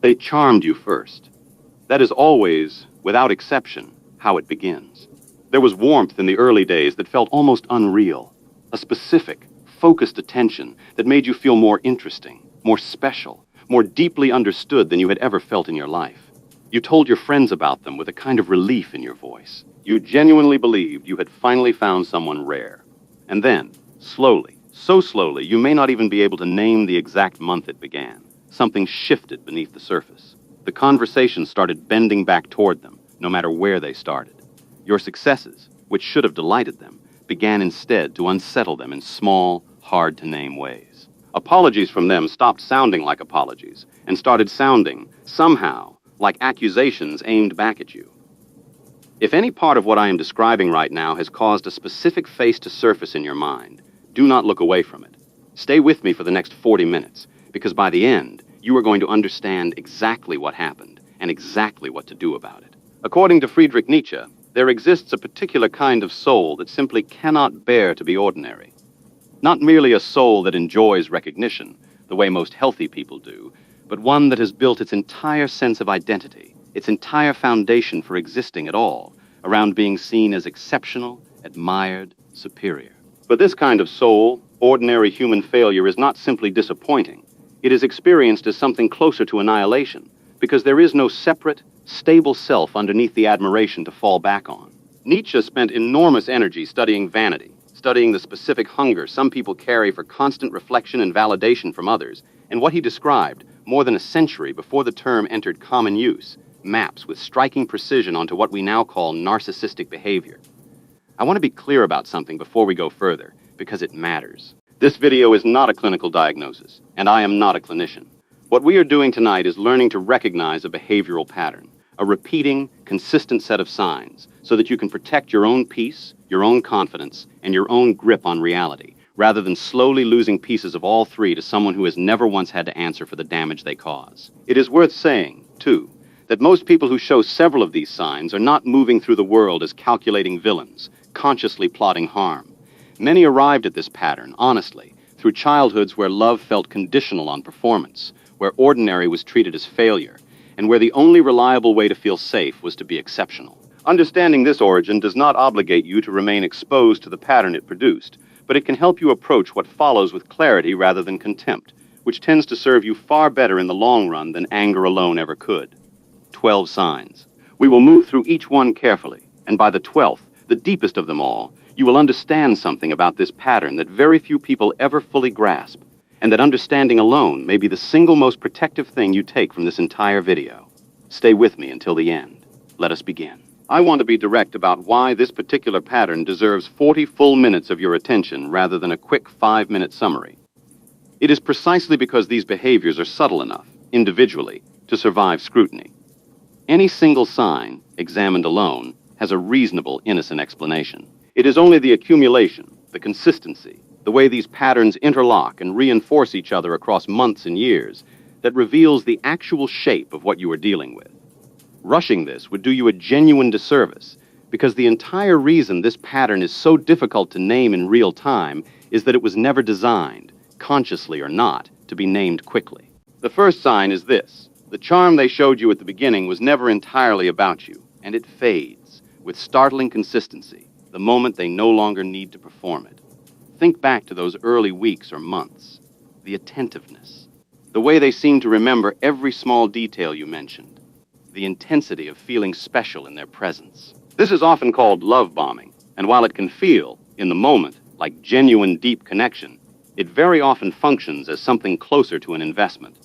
They charmed you first. That is always, without exception, how it begins. There was warmth in the early days that felt almost unreal, a specific, focused attention that made you feel more interesting, more special, more deeply understood than you had ever felt in your life. You told your friends about them with a kind of relief in your voice. You genuinely believed you had finally found someone rare. And then, slowly, so slowly, you may not even be able to name the exact month it began. Something shifted beneath the surface. The conversation started bending back toward them, no matter where they started. Your successes, which should have delighted them, began instead to unsettle them in small, hard-to-name ways. Apologies from them stopped sounding like apologies and started sounding, somehow, like accusations aimed back at you. If any part of what I am describing right now has caused a specific face to surface in your mind, do not look away from it. Stay with me for the next 40 minutes, because by the end, you are going to understand exactly what happened and exactly what to do about it. According to Friedrich Nietzsche, there exists a particular kind of soul that simply cannot bear to be ordinary. Not merely a soul that enjoys recognition, the way most healthy people do, but one that has built its entire sense of identity, its entire foundation for existing at all, around being seen as exceptional, admired, superior. But this kind of soul, ordinary human failure, is not simply disappointing. It is experienced as something closer to annihilation, because there is no separate, stable self underneath the admiration to fall back on. Nietzsche spent enormous energy studying vanity, studying the specific hunger some people carry for constant reflection and validation from others, and what he described, more than a century before the term entered common use, maps with striking precision onto what we now call narcissistic behavior. I want to be clear about something before we go further, because it matters. This video is not a clinical diagnosis, and I am not a clinician. What we are doing tonight is learning to recognize a behavioral pattern, a repeating, consistent set of signs, so that you can protect your own peace, your own confidence, and your own grip on reality, rather than slowly losing pieces of all three to someone who has never once had to answer for the damage they cause. It is worth saying, too, that most people who show several of these signs are not moving through the world as calculating villains, consciously plotting harm. Many arrived at this pattern, honestly, through childhoods where love felt conditional on performance, where ordinary was treated as failure, and where the only reliable way to feel safe was to be exceptional. Understanding this origin does not obligate you to remain exposed to the pattern it produced, but it can help you approach what follows with clarity rather than contempt, which tends to serve you far better in the long run than anger alone ever could. 12 signs. We will move through each one carefully, and by the 12th, the deepest of them all, you will understand something about this pattern that very few people ever fully grasp, and that understanding alone may be the single most protective thing you take from this entire video. Stay with me until the end. Let us begin. I want to be direct about why this particular pattern deserves 40 full minutes of your attention rather than a quick 5-minute summary. It is precisely because these behaviors are subtle enough, individually, to survive scrutiny. Any single sign, examined alone, has a reasonable, innocent explanation. It is only the accumulation, the consistency, the way these patterns interlock and reinforce each other across months and years, that reveals the actual shape of what you are dealing with. Rushing this would do you a genuine disservice, because the entire reason this pattern is so difficult to name in real time is that it was never designed, consciously or not, to be named quickly. The first sign is this. The charm they showed you at the beginning was never entirely about you, and it fades, with startling consistency, the moment they no longer need to perform it. Think back to those early weeks or months. The attentiveness. The way they seemed to remember every small detail you mentioned. The intensity of feeling special in their presence. This is often called love bombing, and while it can feel, in the moment, like genuine deep connection, it very often functions as something closer to an investment.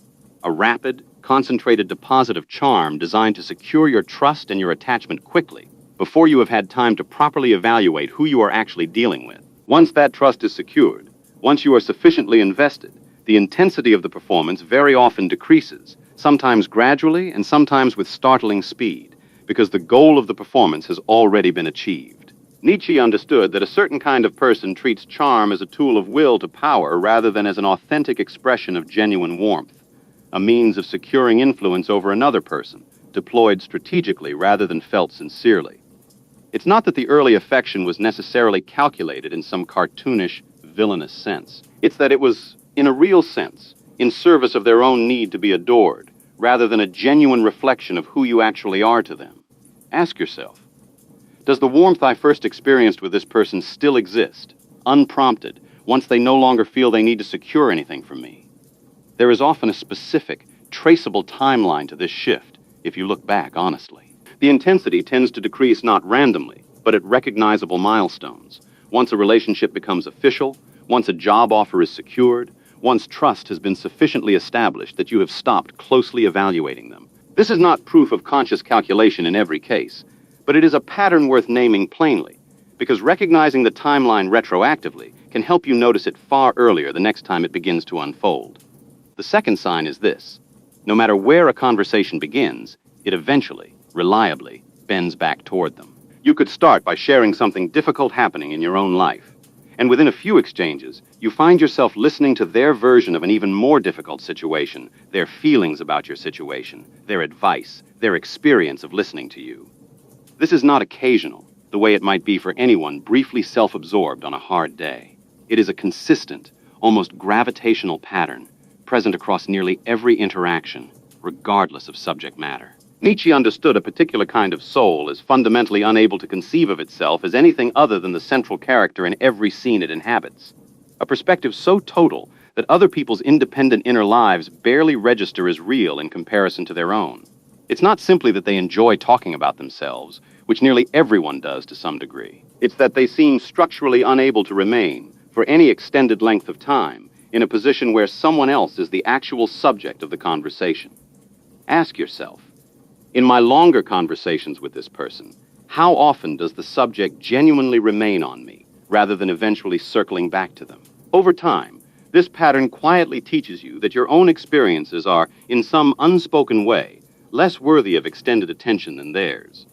A rapid, concentrated deposit of charm designed to secure your trust and your attachment quickly, before you have had time to properly evaluate who you are actually dealing with. Once that trust is secured, once you are sufficiently invested, the intensity of the performance very often decreases, sometimes gradually and sometimes with startling speed, because the goal of the performance has already been achieved. Nietzsche understood that a certain kind of person treats charm as a tool of will to power rather than as an authentic expression of genuine warmth, a means of securing influence over another person, deployed strategically rather than felt sincerely. It's not that the early affection was necessarily calculated in some cartoonish, villainous sense. It's that it was, in a real sense, in service of their own need to be adored, rather than a genuine reflection of who you actually are to them. Ask yourself, does the warmth I first experienced with this person still exist, unprompted, once they no longer feel they need to secure anything from me? There is often a specific, traceable timeline to this shift, if you look back honestly. The intensity tends to decrease not randomly, but at recognizable milestones. Once a relationship becomes official, once a job offer is secured, once trust has been sufficiently established that you have stopped closely evaluating them. This is not proof of conscious calculation in every case, but it is a pattern worth naming plainly, because recognizing the timeline retroactively can help you notice it far earlier the next time it begins to unfold. The second sign is this: no matter where a conversation begins, it eventually, reliably, bends back toward them. You could start by sharing something difficult happening in your own life, and within a few exchanges, you find yourself listening to their version of an even more difficult situation, their feelings about your situation, their advice, their experience of listening to you. This is not occasional, the way it might be for anyone briefly self-absorbed on a hard day. It is a consistent, almost gravitational pattern, present across nearly every interaction, regardless of subject matter. Nietzsche understood a particular kind of soul as fundamentally unable to conceive of itself as anything other than the central character in every scene it inhabits. A perspective so total that other people's independent inner lives barely register as real in comparison to their own. It's not simply that they enjoy talking about themselves, which nearly everyone does to some degree. It's that they seem structurally unable to remain, for any extended length of time, in a position where someone else is the actual subject of the conversation. Ask yourself, in my longer conversations with this person, how often does the subject genuinely remain on me, rather than eventually circling back to them? Over time, this pattern quietly teaches you that your own experiences are, in some unspoken way, less worthy of extended attention than theirs.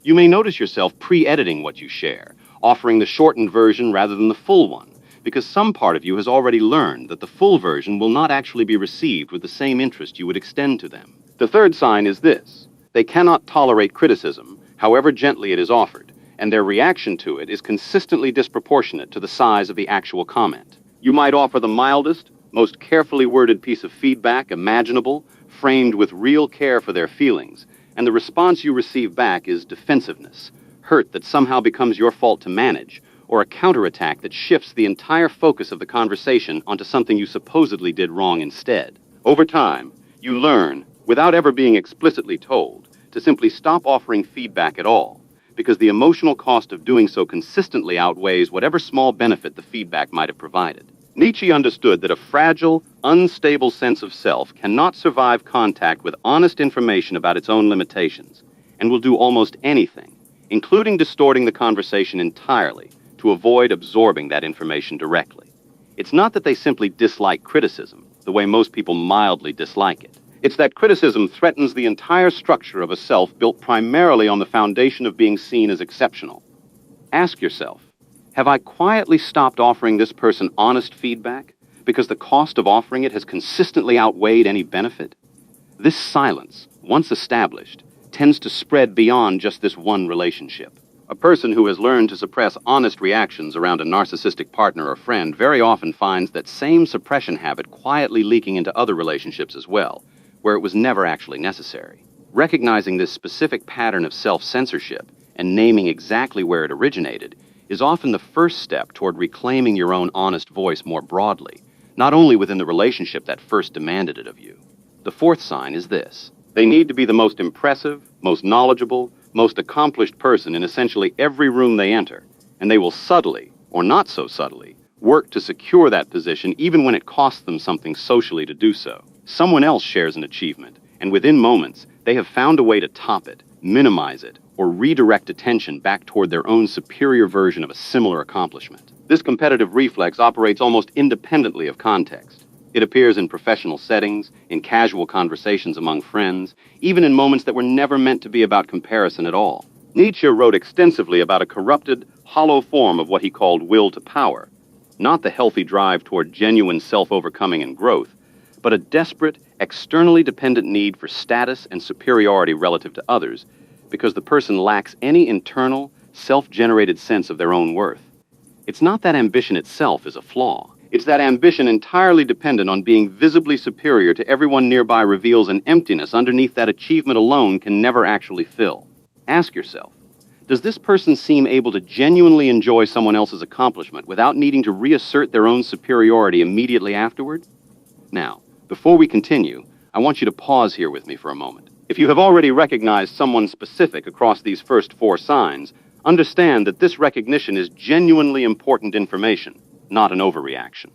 You may notice yourself pre-editing what you share, offering the shortened version rather than the full one, because some part of you has already learned that the full version will not actually be received with the same interest you would extend to them. The third sign is this: they cannot tolerate criticism, however gently it is offered, and their reaction to it is consistently disproportionate to the size of the actual comment. You might offer the mildest, most carefully worded piece of feedback imaginable, framed with real care for their feelings, and the response you receive back is defensiveness, hurt that somehow becomes your fault to manage, or a counterattack that shifts the entire focus of the conversation onto something you supposedly did wrong instead. Over time, you learn, without ever being explicitly told, to simply stop offering feedback at all, because the emotional cost of doing so consistently outweighs whatever small benefit the feedback might have provided. Nietzsche understood that a fragile, unstable sense of self cannot survive contact with honest information about its own limitations, and will do almost anything, including distorting the conversation entirely, to avoid absorbing that information directly. It's not that they simply dislike criticism, the way most people mildly dislike it. It's that criticism threatens the entire structure of a self built primarily on the foundation of being seen as exceptional. Ask yourself, have I quietly stopped offering this person honest feedback because the cost of offering it has consistently outweighed any benefit? This silence, once established, tends to spread beyond just this one relationship. A person who has learned to suppress honest reactions around a narcissistic partner or friend very often finds that same suppression habit quietly leaking into other relationships as well, where it was never actually necessary. Recognizing this specific pattern of self-censorship and naming exactly where it originated is often the first step toward reclaiming your own honest voice more broadly, not only within the relationship that first demanded it of you. The fourth sign is this: they need to be the most impressive, most knowledgeable, most accomplished person in essentially every room they enter, and they will subtly, or not so subtly, work to secure that position even when it costs them something socially to do so. Someone else shares an achievement, and within moments, they have found a way to top it, minimize it, or redirect attention back toward their own superior version of a similar accomplishment. This competitive reflex operates almost independently of context. It appears in professional settings, in casual conversations among friends, even in moments that were never meant to be about comparison at all. Nietzsche wrote extensively about a corrupted, hollow form of what he called will to power, not the healthy drive toward genuine self-overcoming and growth, but a desperate, externally dependent need for status and superiority relative to others, because the person lacks any internal, self-generated sense of their own worth. It's not that ambition itself is a flaw. It's that ambition entirely dependent on being visibly superior to everyone nearby reveals an emptiness underneath that achievement alone can never actually fill. Ask yourself, does this person seem able to genuinely enjoy someone else's accomplishment without needing to reassert their own superiority immediately afterward? Now, before we continue, I want you to pause here with me for a moment. If you have already recognized someone specific across these first 4 signs, understand that this recognition is genuinely important information, not an overreaction.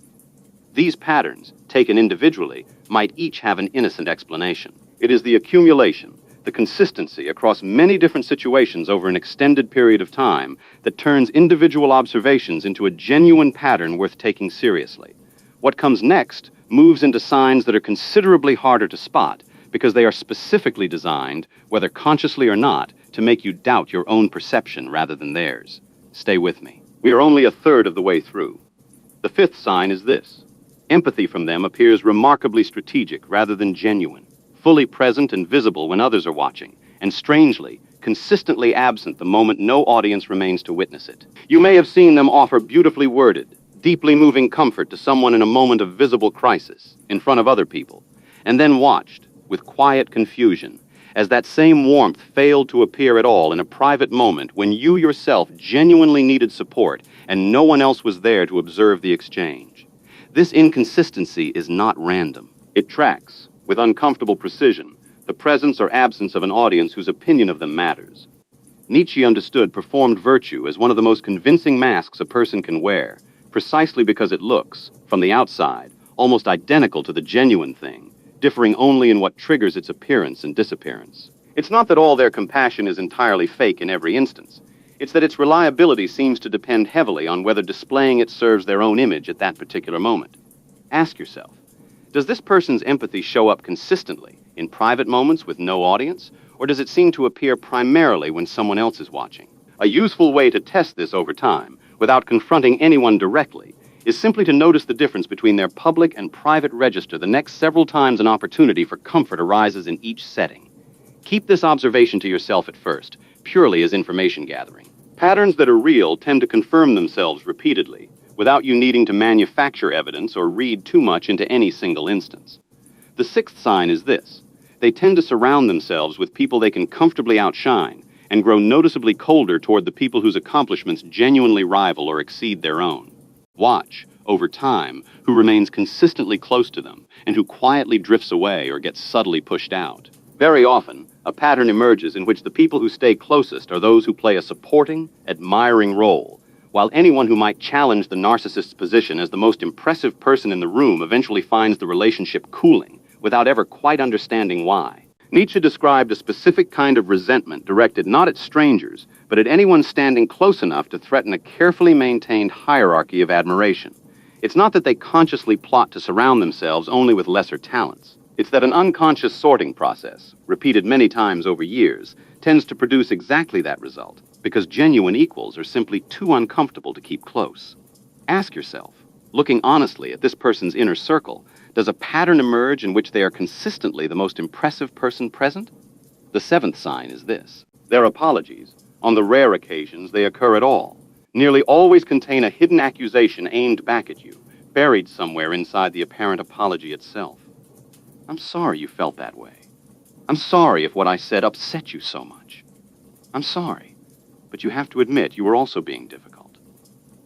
These patterns, taken individually, might each have an innocent explanation. It is the accumulation, the consistency across many different situations over an extended period of time that turns individual observations into a genuine pattern worth taking seriously. What comes next moves into signs that are considerably harder to spot because they are specifically designed, whether consciously or not, to make you doubt your own perception rather than theirs. Stay with me. We are only a third of the way through. The 5th sign is this. Empathy from them appears remarkably strategic rather than genuine, fully present and visible when others are watching, and strangely, consistently absent the moment no audience remains to witness it. You may have seen them offer beautifully worded, deeply moving comfort to someone in a moment of visible crisis, in front of other people, and then watched, with quiet confusion, as that same warmth failed to appear at all in a private moment when you yourself genuinely needed support and no one else was there to observe the exchange. This inconsistency is not random. It tracks, with uncomfortable precision, the presence or absence of an audience whose opinion of them matters. Nietzsche understood performed virtue as one of the most convincing masks a person can wear, precisely because it looks, from the outside, almost identical to the genuine thing, differing only in what triggers its appearance and disappearance. It's not that all their compassion is entirely fake in every instance. It's that its reliability seems to depend heavily on whether displaying it serves their own image at that particular moment. Ask yourself, does this person's empathy show up consistently in private moments with no audience, or does it seem to appear primarily when someone else is watching? A useful way to test this over time, without confronting anyone directly, is simply to notice the difference between their public and private register the next several times an opportunity for comfort arises in each setting. Keep this observation to yourself at first, purely as information gathering. Patterns that are real tend to confirm themselves repeatedly, without you needing to manufacture evidence or read too much into any single instance. The 6th sign is this. They tend to surround themselves with people they can comfortably outshine, and grow noticeably colder toward the people whose accomplishments genuinely rival or exceed their own. Watch, over time, who remains consistently close to them and who quietly drifts away or gets subtly pushed out. Very often, a pattern emerges in which the people who stay closest are those who play a supporting, admiring role, while anyone who might challenge the narcissist's position as the most impressive person in the room eventually finds the relationship cooling, without ever quite understanding why. Nietzsche described a specific kind of resentment directed not at strangers, but at anyone standing close enough to threaten a carefully maintained hierarchy of admiration. It's not that they consciously plot to surround themselves only with lesser talents. It's that an unconscious sorting process, repeated many times over years, tends to produce exactly that result, because genuine equals are simply too uncomfortable to keep close. Ask yourself, looking honestly at this person's inner circle, does a pattern emerge in which they are consistently the most impressive person present? The 7th sign is this. Their apologies, on the rare occasions they occur at all, nearly always contain a hidden accusation aimed back at you, buried somewhere inside the apparent apology itself. I'm sorry you felt that way. I'm sorry if what I said upset you so much. I'm sorry, but you have to admit you were also being difficult.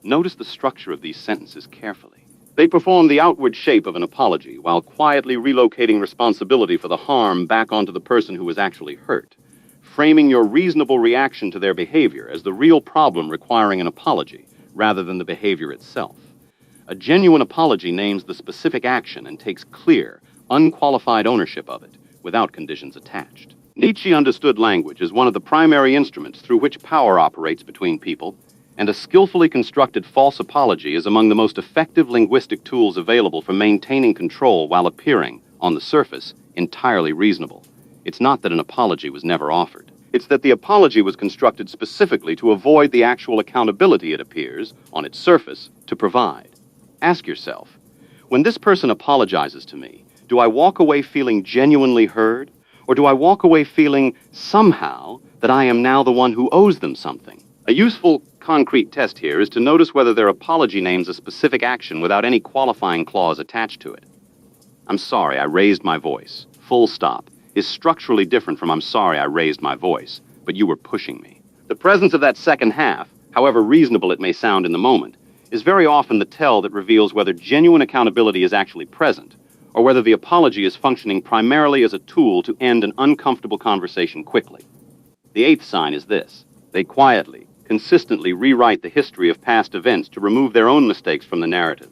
Notice the structure of these sentences carefully. They perform the outward shape of an apology while quietly relocating responsibility for the harm back onto the person who was actually hurt, framing your reasonable reaction to their behavior as the real problem requiring an apology, rather than the behavior itself. A genuine apology names the specific action and takes clear, unqualified ownership of it, without conditions attached. Nietzsche understood language as one of the primary instruments through which power operates between people, and a skillfully constructed false apology is among the most effective linguistic tools available for maintaining control while appearing, on the surface, entirely reasonable. It's not that an apology was never offered. It's that the apology was constructed specifically to avoid the actual accountability it appears, on its surface, to provide. Ask yourself, when this person apologizes to me, do I walk away feeling genuinely heard, or do I walk away feeling, somehow, that I am now the one who owes them something? A useful, concrete test here is to notice whether their apology names a specific action without any qualifying clause attached to it. "I'm sorry, I raised my voice," full stop, is structurally different from "I'm sorry, I raised my voice, but you were pushing me." The presence of that second half, however reasonable it may sound in the moment, is very often the tell that reveals whether genuine accountability is actually present, or whether the apology is functioning primarily as a tool to end an uncomfortable conversation quickly. The eighth sign is this: they quietly, consistently rewrite the history of past events to remove their own mistakes from the narrative,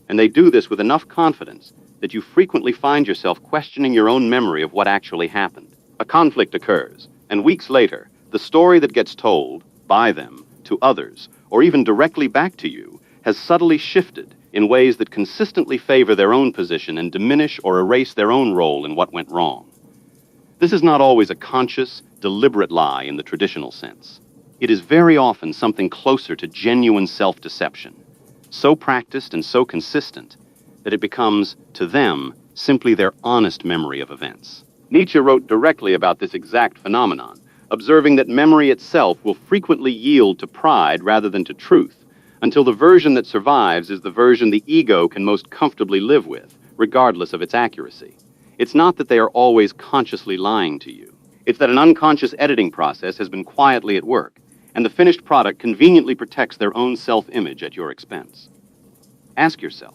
and they do this with enough confidence that you frequently find yourself questioning your own memory of what actually happened. A conflict occurs, and weeks later, the story that gets told, by them, to others, or even directly back to you, has subtly shifted in ways that consistently favor their own position and diminish or erase their own role in what went wrong. This is not always a conscious, deliberate lie in the traditional sense. It is very often something closer to genuine self-deception, so practiced and so consistent that it becomes, to them, simply their honest memory of events. Nietzsche wrote directly about this exact phenomenon, observing that memory itself will frequently yield to pride rather than to truth, until the version that survives is the version the ego can most comfortably live with, regardless of its accuracy. It's not that they are always consciously lying to you. It's that an unconscious editing process has been quietly at work, and the finished product conveniently protects their own self-image at your expense. Ask yourself,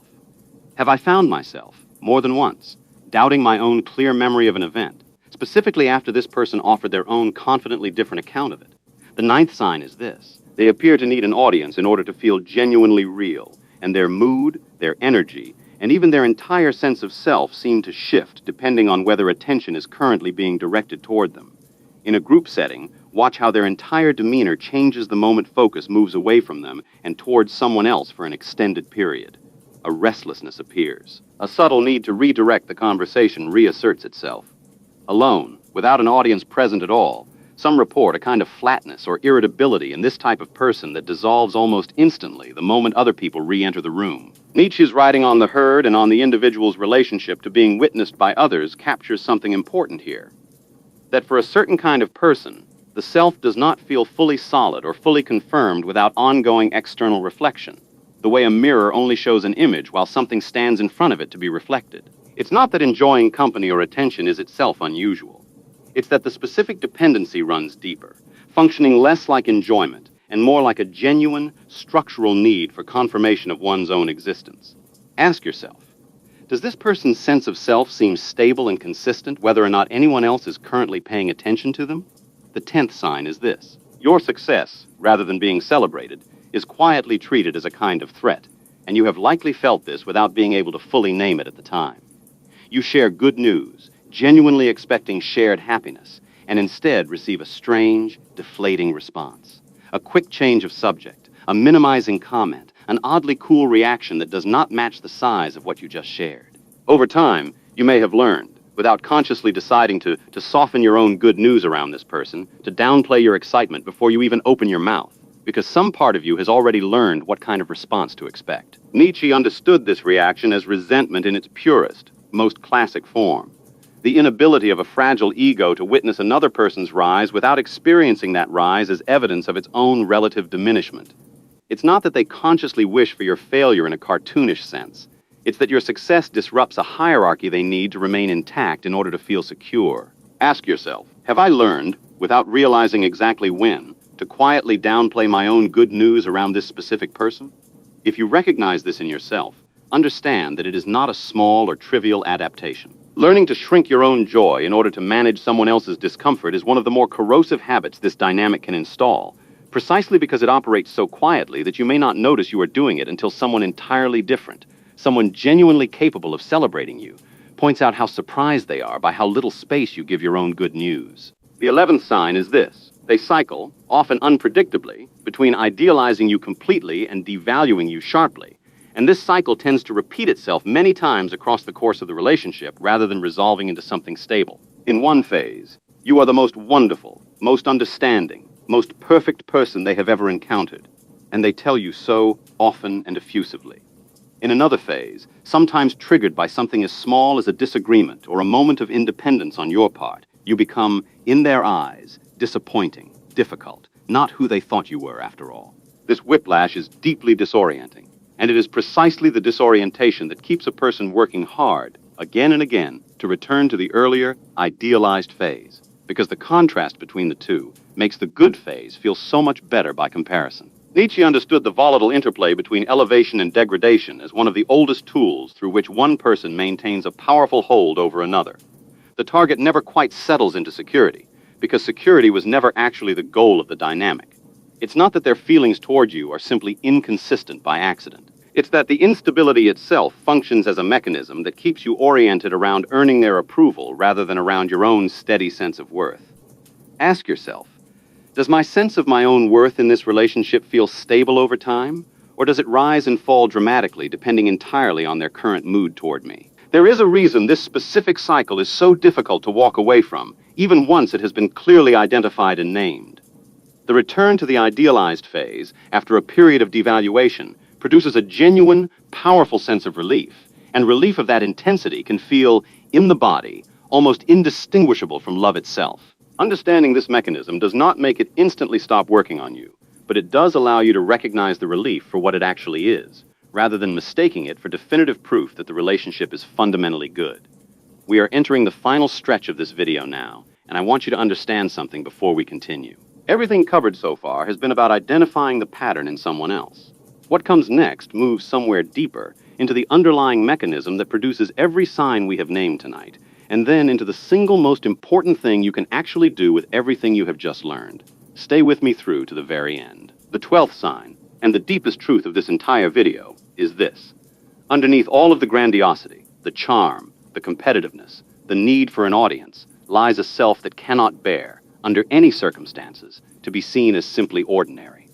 have I found myself, more than once, doubting my own clear memory of an event, specifically after this person offered their own confidently different account of it? The ninth sign is this: they appear to need an audience in order to feel genuinely real, and their mood, their energy, and even their entire sense of self seem to shift depending on whether attention is currently being directed toward them. In a group setting, watch how their entire demeanor changes the moment focus moves away from them and towards someone else for an extended period. A restlessness appears. A subtle need to redirect the conversation reasserts itself. Alone, without an audience present at all, some report a kind of flatness or irritability in this type of person that dissolves almost instantly the moment other people re-enter the room. Nietzsche's writing on the herd and on the individual's relationship to being witnessed by others captures something important here. That for a certain kind of person, the self does not feel fully solid or fully confirmed without ongoing external reflection, the way a mirror only shows an image while something stands in front of it to be reflected. It's not that enjoying company or attention is itself unusual. It's that the specific dependency runs deeper, functioning less like enjoyment and more like a genuine, structural need for confirmation of one's own existence. Ask yourself, does this person's sense of self seem stable and consistent whether or not anyone else is currently paying attention to them? The 10th sign is this: your success, rather than being celebrated, is quietly treated as a kind of threat, and you have likely felt this without being able to fully name it at the time. You share good news, genuinely expecting shared happiness, and instead receive a strange, deflating response. A quick change of subject, a minimizing comment, an oddly cool reaction that does not match the size of what you just shared. Over time, you may have learned, without consciously deciding to soften your own good news around this person, to downplay your excitement before you even open your mouth, because some part of you has already learned what kind of response to expect. Nietzsche understood this reaction as resentment in its purest, most classic form. The inability of a fragile ego to witness another person's rise without experiencing that rise as evidence of its own relative diminishment. It's not that they consciously wish for your failure in a cartoonish sense. It's that your success disrupts a hierarchy they need to remain intact in order to feel secure. Ask yourself, have I learned, without realizing exactly when, to quietly downplay my own good news around this specific person? If you recognize this in yourself, understand that it is not a small or trivial adaptation. Learning to shrink your own joy in order to manage someone else's discomfort is one of the more corrosive habits this dynamic can install, precisely because it operates so quietly that you may not notice you are doing it until someone entirely different, someone genuinely capable of celebrating you, points out how surprised they are by how little space you give your own good news. The 11th sign is this: they cycle, often unpredictably, between idealizing you completely and devaluing you sharply. And this cycle tends to repeat itself many times across the course of the relationship rather than resolving into something stable. In one phase, you are the most wonderful, most understanding, most perfect person they have ever encountered, and they tell you so often and effusively. In another phase, sometimes triggered by something as small as a disagreement or a moment of independence on your part, you become, in their eyes, disappointing, difficult, not who they thought you were, after all. This whiplash is deeply disorienting, and it is precisely the disorientation that keeps a person working hard, again and again, to return to the earlier, idealized phase, because the contrast between the two makes the good phase feel so much better by comparison. Nietzsche understood the volatile interplay between elevation and degradation as one of the oldest tools through which one person maintains a powerful hold over another. The target never quite settles into security, because security was never actually the goal of the dynamic. It's not that their feelings toward you are simply inconsistent by accident. It's that the instability itself functions as a mechanism that keeps you oriented around earning their approval rather than around your own steady sense of worth. Ask yourself, does my sense of my own worth in this relationship feel stable over time, or does it rise and fall dramatically depending entirely on their current mood toward me? There is a reason this specific cycle is so difficult to walk away from, even once it has been clearly identified and named. The return to the idealized phase, after a period of devaluation, produces a genuine, powerful sense of relief, and relief of that intensity can feel, in the body, almost indistinguishable from love itself. Understanding this mechanism does not make it instantly stop working on you, but it does allow you to recognize the relief for what it actually is, rather than mistaking it for definitive proof that the relationship is fundamentally good. We are entering the final stretch of this video now, and I want you to understand something before we continue. Everything covered so far has been about identifying the pattern in someone else. What comes next moves somewhere deeper into the underlying mechanism that produces every sign we have named tonight, and then into the single most important thing you can actually do with everything you have just learned. Stay with me through to the very end. The 12th sign, and the deepest truth of this entire video, is this. Underneath all of the grandiosity, the charm, the competitiveness, the need for an audience, lies a self that cannot bear, under any circumstances, to be seen as simply ordinary.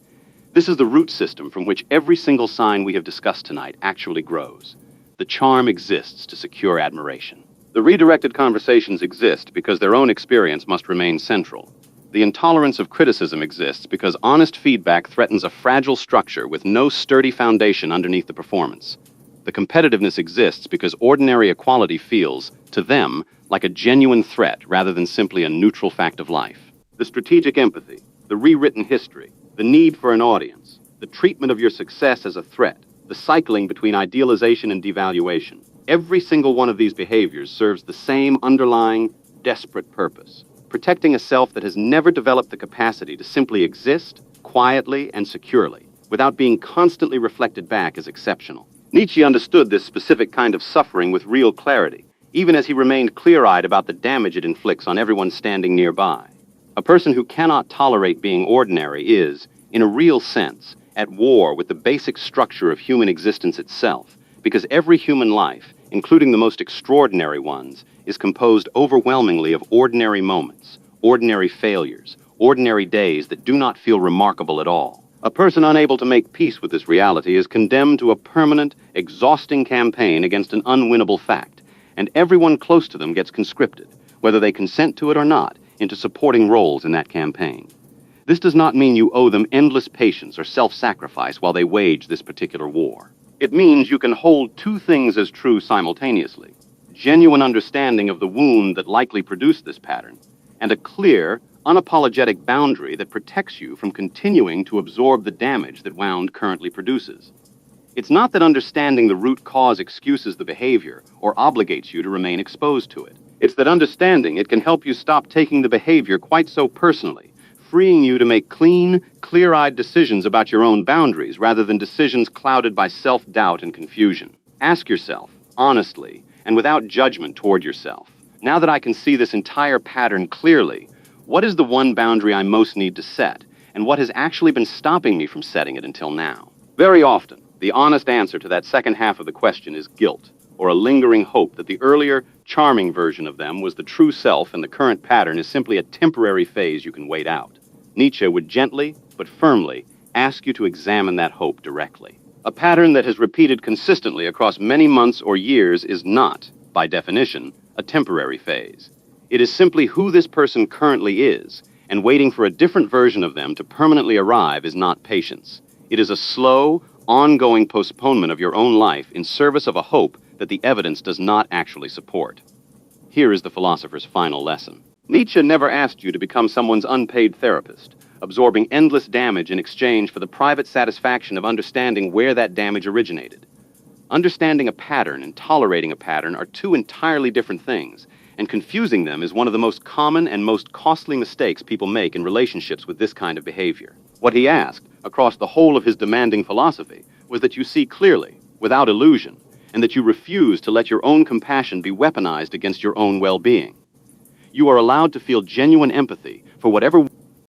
This is the root system from which every single sign we have discussed tonight actually grows. The charm exists to secure admiration. The redirected conversations exist because their own experience must remain central. The intolerance of criticism exists because honest feedback threatens a fragile structure with no sturdy foundation underneath the performance. The competitiveness exists because ordinary equality feels, to them, like a genuine threat rather than simply a neutral fact of life. The strategic empathy, the rewritten history, the need for an audience, the treatment of your success as a threat, the cycling between idealization and devaluation. Every single one of these behaviors serves the same underlying, desperate purpose: protecting a self that has never developed the capacity to simply exist, quietly and securely, without being constantly reflected back as exceptional. Nietzsche understood this specific kind of suffering with real clarity, even as he remained clear-eyed about the damage it inflicts on everyone standing nearby. A person who cannot tolerate being ordinary is, in a real sense, at war with the basic structure of human existence itself, because every human life, including the most extraordinary ones, is composed overwhelmingly of ordinary moments, ordinary failures, ordinary days that do not feel remarkable at all. A person unable to make peace with this reality is condemned to a permanent, exhausting campaign against an unwinnable fact, and everyone close to them gets conscripted, whether they consent to it or not, into supporting roles in that campaign. This does not mean you owe them endless patience or self-sacrifice while they wage this particular war. It means you can hold two things as true simultaneously: genuine understanding of the wound that likely produced this pattern, and a clear, unapologetic boundary that protects you from continuing to absorb the damage that wound currently produces. It's not that understanding the root cause excuses the behavior or obligates you to remain exposed to it. It's that understanding it can help you stop taking the behavior quite so personally, freeing you to make clean, clear-eyed decisions about your own boundaries rather than decisions clouded by self-doubt and confusion. Ask yourself, honestly, and without judgment toward yourself, now that I can see this entire pattern clearly, what is the one boundary I most need to set, and what has actually been stopping me from setting it until now? Very often, the honest answer to that second half of the question is guilt, or a lingering hope that the earlier, charming version of them was the true self and the current pattern is simply a temporary phase you can wait out. Nietzsche would gently, but firmly, ask you to examine that hope directly. A pattern that has repeated consistently across many months or years is not, by definition, a temporary phase. It is simply who this person currently is, and waiting for a different version of them to permanently arrive is not patience. It is a slow, ongoing postponement of your own life in service of a hope that the evidence does not actually support. Here is the philosopher's final lesson. Nietzsche never asked you to become someone's unpaid therapist, absorbing endless damage in exchange for the private satisfaction of understanding where that damage originated. Understanding a pattern and tolerating a pattern are two entirely different things, and confusing them is one of the most common and most costly mistakes people make in relationships with this kind of behavior. What he asked, across the whole of his demanding philosophy, was that you see clearly, without illusion, and that you refuse to let your own compassion be weaponized against your own well-being. You are allowed to feel genuine empathy for whatever